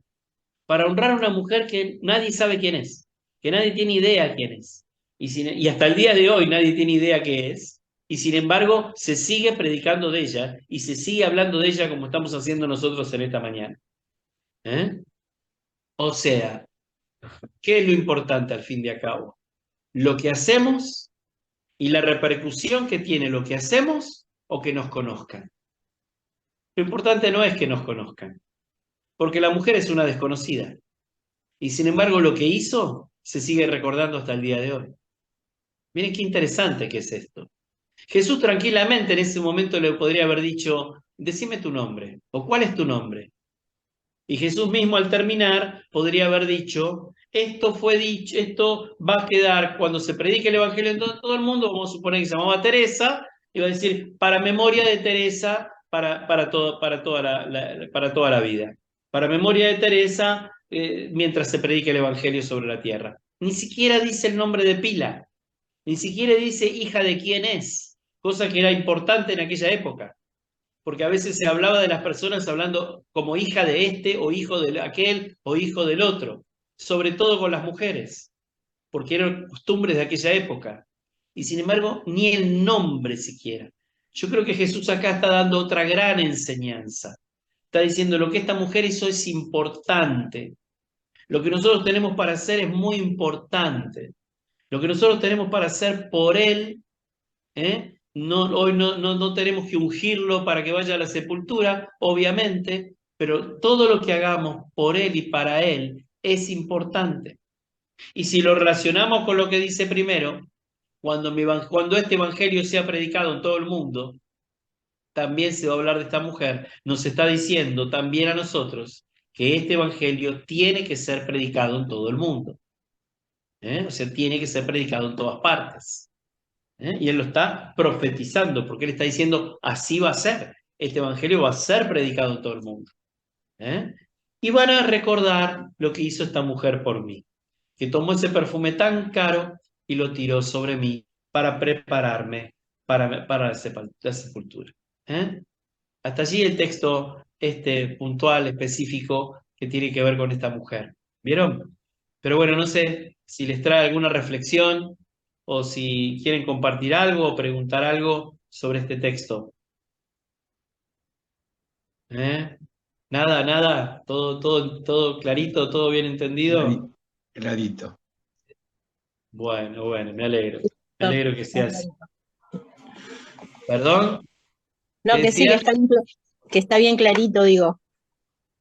para honrar a una mujer que nadie sabe quién es, que nadie tiene idea quién es. Y hasta el día de hoy nadie tiene idea qué es. Y sin embargo se sigue predicando de ella y se sigue hablando de ella como estamos haciendo nosotros en esta mañana. O sea, ¿qué es lo importante al fin de cabo? Lo que hacemos y la repercusión que tiene lo que hacemos o que nos conozcan. Lo importante no es que nos conozcan, porque la mujer es una desconocida. Y sin embargo lo que hizo se sigue recordando hasta el día de hoy. Miren qué interesante que es esto. Jesús tranquilamente en ese momento le podría haber dicho, decime tu nombre, o cuál es tu nombre. Y Jesús mismo al terminar podría haber dicho, esto fue dicho, esto va a quedar cuando se predique el Evangelio en todo el mundo, vamos a suponer que se llamaba Teresa, y va a decir, para memoria de Teresa, para toda la vida. Para memoria de Teresa, mientras se predique el Evangelio sobre la tierra. Ni siquiera dice el nombre de pila, ni siquiera dice hija de quién es, cosa que era importante en aquella época, porque a veces se hablaba de las personas hablando como hija de este, o hijo de aquel, o hijo del otro, sobre todo con las mujeres, porque eran costumbres de aquella época. Y sin embargo, ni el nombre siquiera. Yo creo que Jesús acá está dando otra gran enseñanza. Está diciendo, lo que esta mujer hizo es importante. Lo que nosotros tenemos para hacer es muy importante. Lo que nosotros tenemos para hacer por él, hoy no tenemos que ungirlo para que vaya a la sepultura, obviamente, pero todo lo que hagamos por él y para él es importante. Y si lo relacionamos con lo que dice primero, cuando este evangelio sea predicado en todo el mundo, también se va a hablar de esta mujer. Nos está diciendo también a nosotros que este evangelio tiene que ser predicado en todo el mundo. O sea, tiene que ser predicado en todas partes. Y él lo está profetizando, porque él está diciendo, así va a ser. Este evangelio va a ser predicado en todo el mundo. Y van a recordar lo que hizo esta mujer por mí, que tomó ese perfume tan caro y lo tiró sobre mí para prepararme para la sepultura. Hasta allí el texto puntual, específico, que tiene que ver con esta mujer. ¿Vieron? Pero bueno, no sé si les trae alguna reflexión o si quieren compartir algo o preguntar algo sobre este texto. Nada, todo clarito, todo bien entendido. Clarito. Bueno, bueno, me alegro. Me alegro que sea así. ¿Perdón? No, ¿Qué que sí, que decías? está bien, que está bien clarito, digo.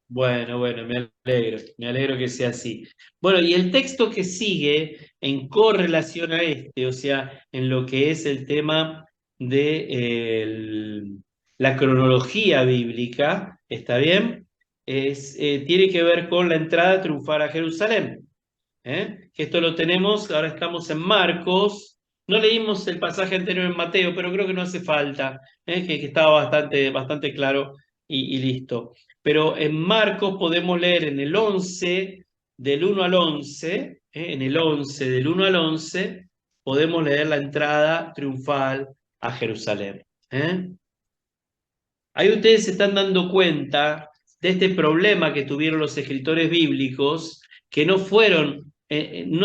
Bueno, bueno, me alegro que sea así. Bueno, y el texto que sigue en correlación a este, o sea, en lo que es el tema de la cronología bíblica, ¿está bien? Tiene que ver con la entrada triunfal a Jerusalén. Que esto lo tenemos, ahora estamos en Marcos, no leímos el pasaje anterior en Mateo, pero creo que no hace falta, que estaba bastante claro y listo. Pero en Marcos podemos leer en el 11, del 1 al 11, en el 11, del 1 al 11, podemos leer la entrada triunfal a Jerusalén. Ahí ustedes se están dando cuenta de este problema que tuvieron los escritores bíblicos, que no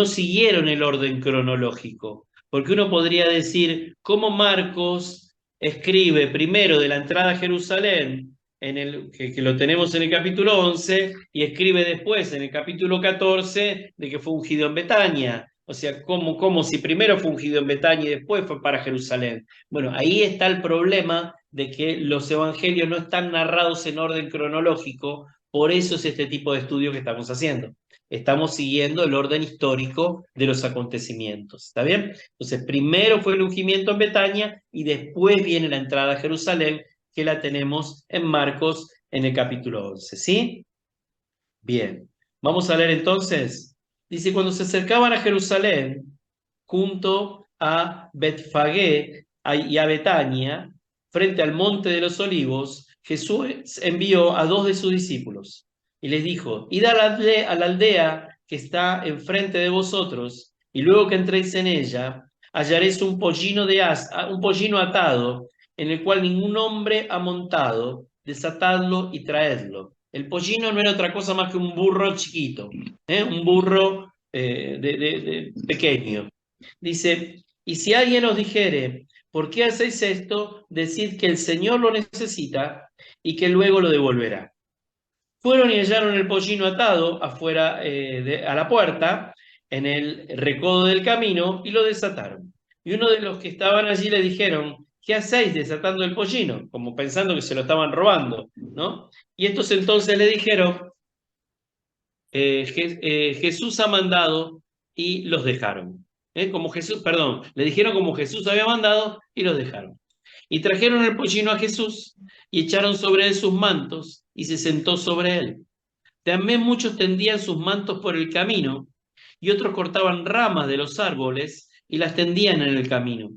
siguieron el orden cronológico. Porque uno podría decir, ¿cómo Marcos escribe primero de la entrada a Jerusalén, que lo tenemos en el capítulo 11, y escribe después en el capítulo 14 de que fue ungido en Betania? O sea, ¿cómo si primero fue ungido en Betania y después fue para Jerusalén? Bueno, ahí está el problema de que los evangelios no están narrados en orden cronológico, por eso es este tipo de estudio que estamos haciendo. Estamos siguiendo el orden histórico de los acontecimientos, ¿está bien? Entonces, primero fue el ungimiento en Betania y después viene la entrada a Jerusalén, que la tenemos en Marcos en el capítulo 11, ¿sí? Bien, vamos a leer entonces. Dice, cuando se acercaban a Jerusalén, junto a Betfagé y a Betania, frente al monte de los olivos, Jesús envió a 2 de sus discípulos y les dijo, id a la aldea que está enfrente de vosotros, y luego que entréis en ella, hallaréis un pollino atado, en el cual ningún hombre ha montado, desatadlo y traedlo. El pollino no era otra cosa más que un burro chiquito, un burro pequeño. Dice, y si alguien os dijere, ¿por qué hacéis esto? Decid que el Señor lo necesita y que luego lo devolverá. Fueron y hallaron el pollino atado afuera a la puerta, en el recodo del camino, y lo desataron. Y uno de los que estaban allí le dijeron, ¿qué hacéis desatando el pollino? Como pensando que se lo estaban robando, ¿no? Y estos entonces le dijeron, Jesús ha mandado y los dejaron. Como Jesús, perdón, le dijeron como Jesús había mandado y los dejaron. Y trajeron el pollino a Jesús y echaron sobre él sus mantos y se sentó sobre él. También muchos tendían sus mantos por el camino y otros cortaban ramas de los árboles y las tendían en el camino.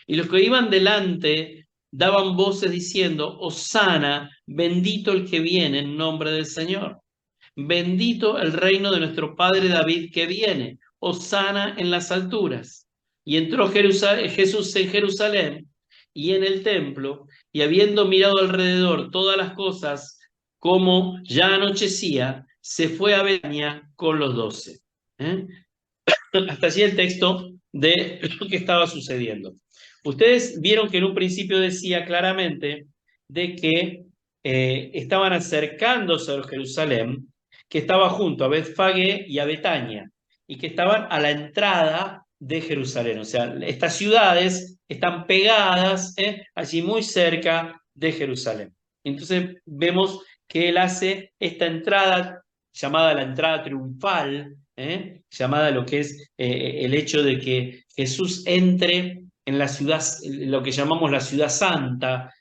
Y los que iban delante daban voces diciendo, Hosana, bendito el que viene en nombre del Señor. Bendito el reino de nuestro padre David que viene, hosana en las alturas. Y entró Jesús en Jerusalén y en el templo, y habiendo mirado alrededor todas las cosas, como ya anochecía, se fue a Betania con los 12. Hasta allí el texto de lo que estaba sucediendo. Ustedes vieron que en un principio decía claramente de que estaban acercándose a Jerusalén, que estaba junto a Betfagé y a Betania, y que estaban a la entrada de Jerusalén. O sea, estas ciudades están pegadas allí muy cerca de Jerusalén. Entonces vemos que él hace esta entrada llamada la entrada triunfal, llamada lo que es el hecho de que Jesús entre en la ciudad, lo que llamamos la ciudad santa.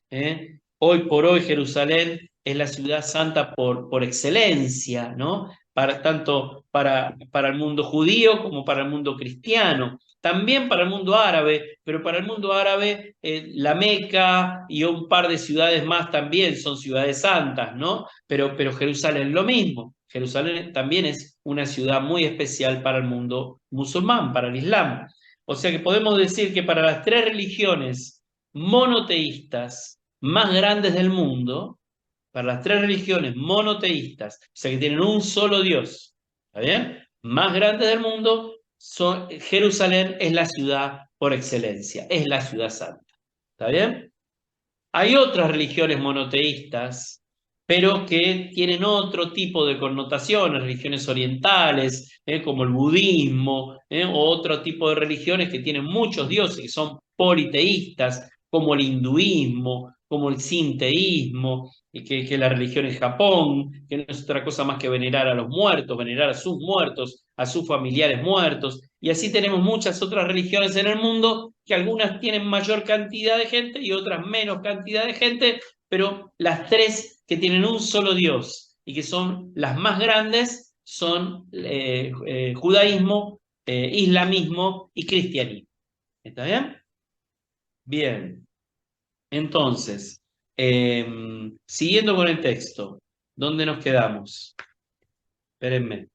Hoy por hoy Jerusalén es la ciudad santa por excelencia, ¿no? Tanto para el mundo judío como para el mundo cristiano. También para el mundo árabe, pero para el mundo árabe la Meca y un par de ciudades más también son ciudades santas, ¿no? Pero Jerusalén lo mismo. Jerusalén también es una ciudad muy especial para el mundo musulmán, para el Islam. O sea que podemos decir que para las 3 religiones monoteístas más grandes del mundo, para las 3 religiones monoteístas, o sea que tienen un solo Dios, ¿está bien? Más grandes del mundo, Jerusalén es la ciudad por excelencia, es la ciudad santa, ¿está bien? Hay otras religiones monoteístas pero que tienen otro tipo de connotaciones, religiones orientales, como el budismo, o otro tipo de religiones que tienen muchos dioses, que son politeístas, como el hinduismo, como el sinteísmo, que es la religión en Japón, que no es otra cosa más que venerar a los muertos, venerar a sus muertos, a sus familiares muertos, y así tenemos muchas otras religiones en el mundo, que algunas tienen mayor cantidad de gente y otras menos cantidad de gente, pero las tres que tienen un solo Dios y que son las más grandes son judaísmo, islamismo y cristianismo. ¿Está bien? Bien. Entonces, siguiendo con el texto, ¿dónde nos quedamos? Espérenme,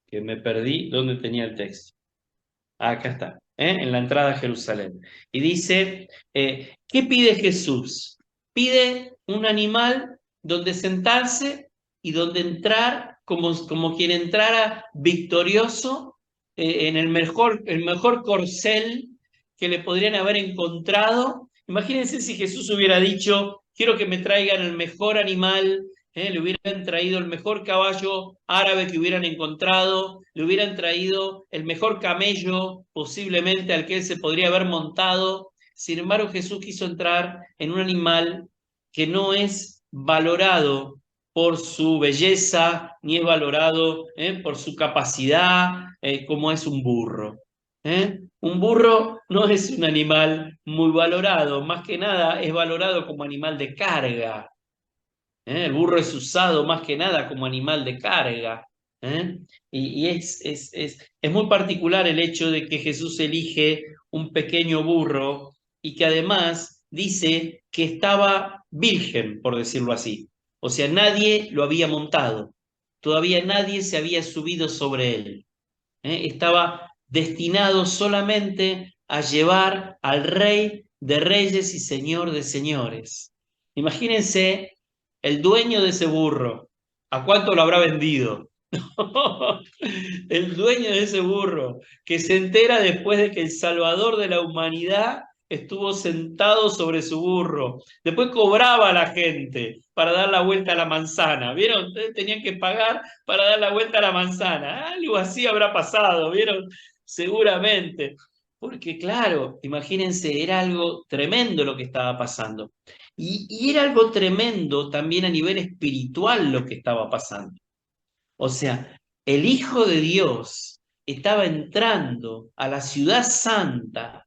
que me perdí dónde tenía el texto. Acá está, en la entrada a Jerusalén. Y dice, ¿qué pide Jesús? Pide un animal donde sentarse y donde entrar como quien entrara victorioso en el mejor corcel que le podrían haber encontrado. Imagínense si Jesús hubiera dicho, quiero que me traigan el mejor animal, le hubieran traído el mejor caballo árabe que hubieran encontrado, le hubieran traído el mejor camello posiblemente al que él se podría haber montado. Sin embargo, Jesús quiso entrar en un animal que no es valorado por su belleza, ni es valorado por su capacidad, como es un burro. Un burro no es un animal muy valorado, más que nada es valorado como animal de carga. El burro es usado más que nada como animal de carga. ¿Eh? Y es muy particular el hecho de que Jesús elige un pequeño burro y que además dice que estaba virgen, por decirlo así. O sea, nadie lo había montado. Todavía nadie se había subido sobre él. Estaba destinado solamente a llevar al Rey de Reyes y Señor de Señores. Imagínense el dueño de ese burro, ¿a cuánto lo habrá vendido? El dueño de ese burro, que se entera después de que el Salvador de la humanidad estuvo sentado sobre su burro. Después cobraba a la gente para dar la vuelta a la manzana. ¿Vieron? Tenían que pagar para dar la vuelta a la manzana. Algo así habrá pasado, ¿vieron? Seguramente. Porque claro, imagínense, era algo tremendo lo que estaba pasando. Y era algo tremendo también a nivel espiritual lo que estaba pasando. O sea, el Hijo de Dios estaba entrando a la ciudad santa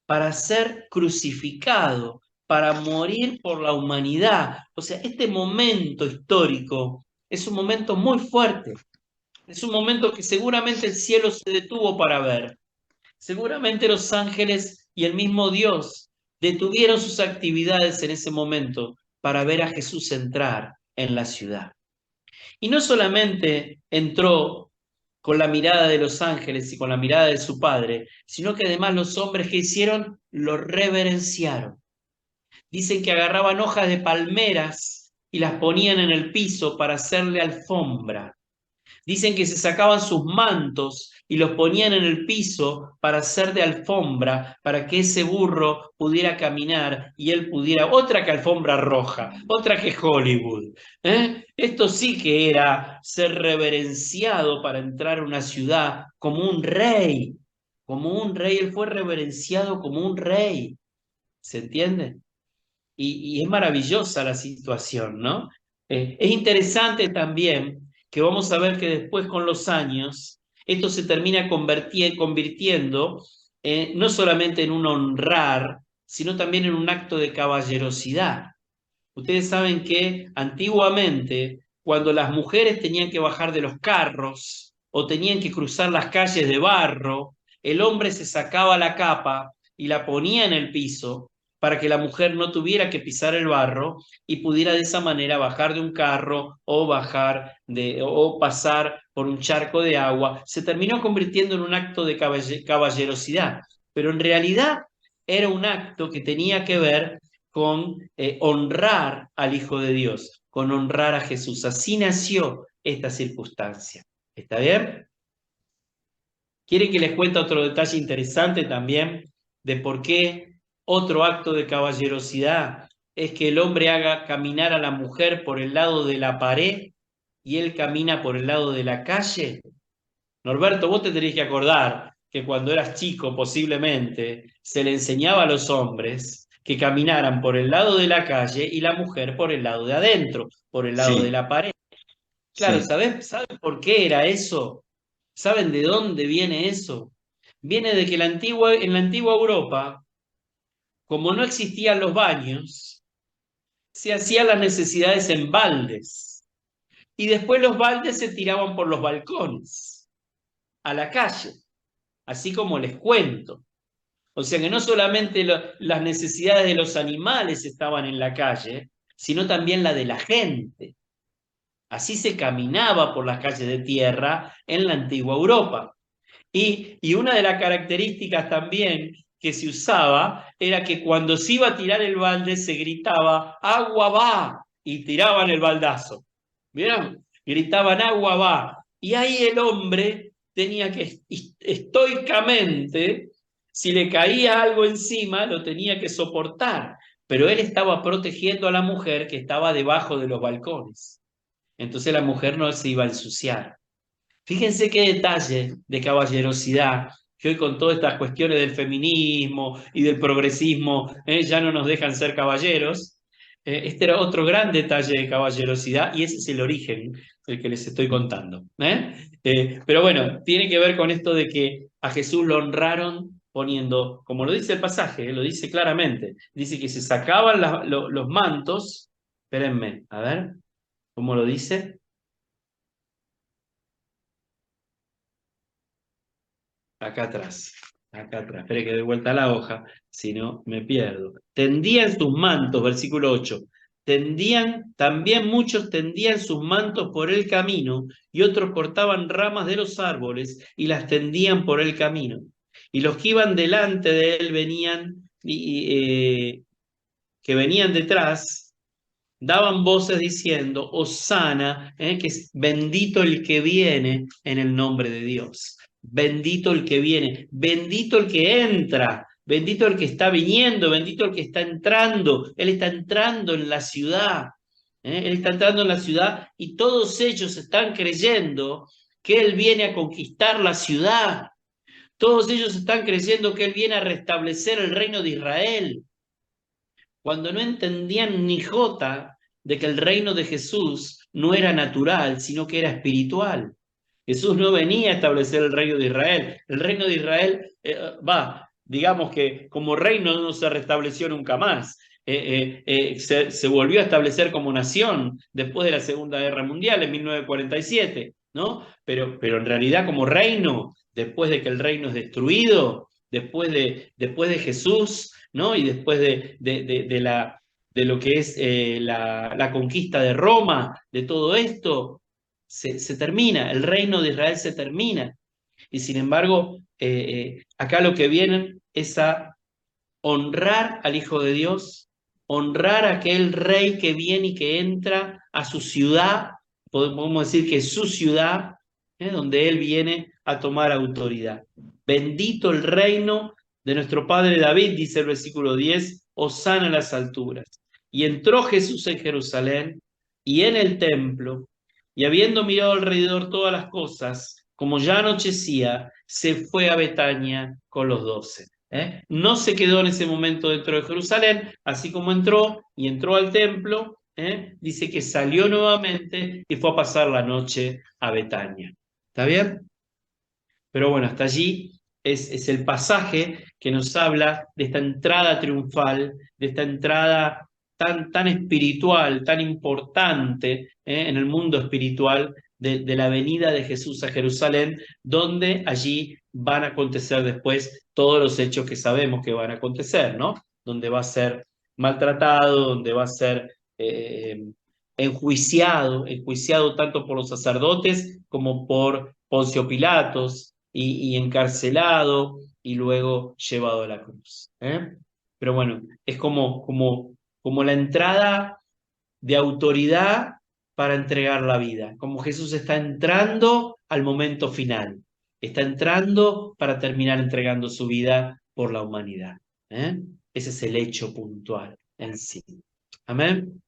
para ser crucificado, para morir por la humanidad. O sea, este momento histórico es un momento muy fuerte. Es un momento que seguramente el cielo se detuvo para ver. Seguramente los ángeles y el mismo Dios detuvieron sus actividades en ese momento para ver a Jesús entrar en la ciudad. Y no solamente entró con la mirada de los ángeles y con la mirada de su padre, sino que además los hombres que hicieron lo reverenciaron. Dicen que agarraban hojas de palmeras y las ponían en el piso para hacerle alfombra. Dicen que se sacaban sus mantos y los ponían en el piso para hacer de alfombra, para que ese burro pudiera caminar y él pudiera, otra que alfombra roja, otra que Hollywood. Esto sí que era ser reverenciado para entrar a una ciudad como un rey, él fue reverenciado como un rey, ¿se entiende? Y es maravillosa la situación, ¿no? Es interesante también que vamos a ver que después con los años esto se termina convirtiendo no solamente en un honrar, sino también en un acto de caballerosidad. Ustedes saben que antiguamente, cuando las mujeres tenían que bajar de los carros o tenían que cruzar las calles de barro, el hombre se sacaba la capa y la ponía en el piso para que la mujer no tuviera que pisar el barro y pudiera de esa manera bajar de un carro o pasar por un charco de agua. Se terminó convirtiendo en un acto de caballerosidad, pero en realidad era un acto que tenía que ver con honrar al Hijo de Dios, con honrar a Jesús. Así nació esta circunstancia. ¿Está bien? ¿Quieren que les cuente otro detalle interesante también de por qué otro acto de caballerosidad es que el hombre haga caminar a la mujer por el lado de la pared y él camina por el lado de la calle? Norberto, vos te tenés que acordar que cuando eras chico, posiblemente, se le enseñaba a los hombres que caminaran por el lado de la calle y la mujer por el lado de adentro, por el lado de Sí, la pared. Claro, sí, ¿saben por qué era eso? ¿Saben de dónde viene eso? Viene de que en la antigua Europa, como no existían los baños, se hacían las necesidades en baldes y después los baldes se tiraban por los balcones a la calle, así como les cuento. O sea que no solamente las necesidades de los animales estaban en la calle, sino también la de la gente. Así se caminaba por las calles de tierra en la antigua Europa. Y una de las características también que se usaba era que cuando se iba a tirar el balde se gritaba agua va y tiraban el baldazo. ¿Vieron? Gritaban agua va. Y ahí el hombre tenía que estoicamente, si le caía algo encima, lo tenía que soportar. Pero él estaba protegiendo a la mujer que estaba debajo de los balcones. Entonces la mujer no se iba a ensuciar. Fíjense qué detalle de caballerosidad que hoy con todas estas cuestiones del feminismo y del progresismo ya no nos dejan ser caballeros. Este era otro gran detalle de caballerosidad y ese es el origen del que les estoy contando. Pero bueno, tiene que ver con esto de que a Jesús lo honraron poniendo, como lo dice el pasaje, lo dice claramente, dice que se sacaban los mantos. Espérenme, a ver, ¿cómo lo dice? Acá atrás, acá atrás. Espere que doy vuelta a la hoja, si no me pierdo. Tendían sus mantos, versículo 8. También muchos tendían sus mantos por el camino y otros cortaban ramas de los árboles y las tendían por el camino. Y los que iban delante de él que venían detrás, daban voces diciendo, Hosana, que es bendito el que viene en el nombre de Dios. Bendito el que viene, bendito el que entra, bendito el que está viniendo, bendito el que está entrando. Él está entrando en la ciudad. Él está entrando en la ciudad y todos ellos están creyendo que Él viene a conquistar la ciudad. Todos ellos están creyendo que Él viene a restablecer el reino de Israel cuando no entendían ni jota de que el reino de Jesús no era natural, sino que era espiritual. Jesús no venía a establecer el reino de Israel. El reino de Israel, digamos que como reino no se restableció nunca más. Se volvió a establecer como nación después de la Segunda Guerra Mundial en 1947, ¿no? Pero en realidad como reino, después de que el reino es destruido, después de Jesús, ¿no? Y después de lo que es la conquista de Roma, de todo esto, se termina, el reino de Israel se termina. Y sin embargo, acá lo que vienen es a honrar al Hijo de Dios, honrar a aquel rey que viene y que entra a su ciudad, podemos decir que es su ciudad, donde él viene a tomar autoridad. Bendito el reino de nuestro padre David, dice el versículo 10, hosana en las alturas. Y entró Jesús en Jerusalén y en el templo, y habiendo mirado alrededor todas las cosas, como ya anochecía, se fue a Betania con los 12. No se quedó en ese momento dentro de Jerusalén, así como entró y entró al templo, dice que salió nuevamente y fue a pasar la noche a Betania. ¿Está bien? Pero bueno, hasta allí es el pasaje que nos habla de esta entrada triunfal, de esta entrada tan espiritual, tan importante en el mundo espiritual de la venida de Jesús a Jerusalén, donde allí van a acontecer después todos los hechos que sabemos que van a acontecer, ¿no? Donde va a ser maltratado, donde va a ser enjuiciado tanto por los sacerdotes como por Poncio Pilatos y encarcelado y luego llevado a la cruz. Pero bueno, es como la entrada de autoridad para entregar la vida, como Jesús está entrando al momento final, está entrando para terminar entregando su vida por la humanidad. Ese es el hecho puntual en sí. Amén.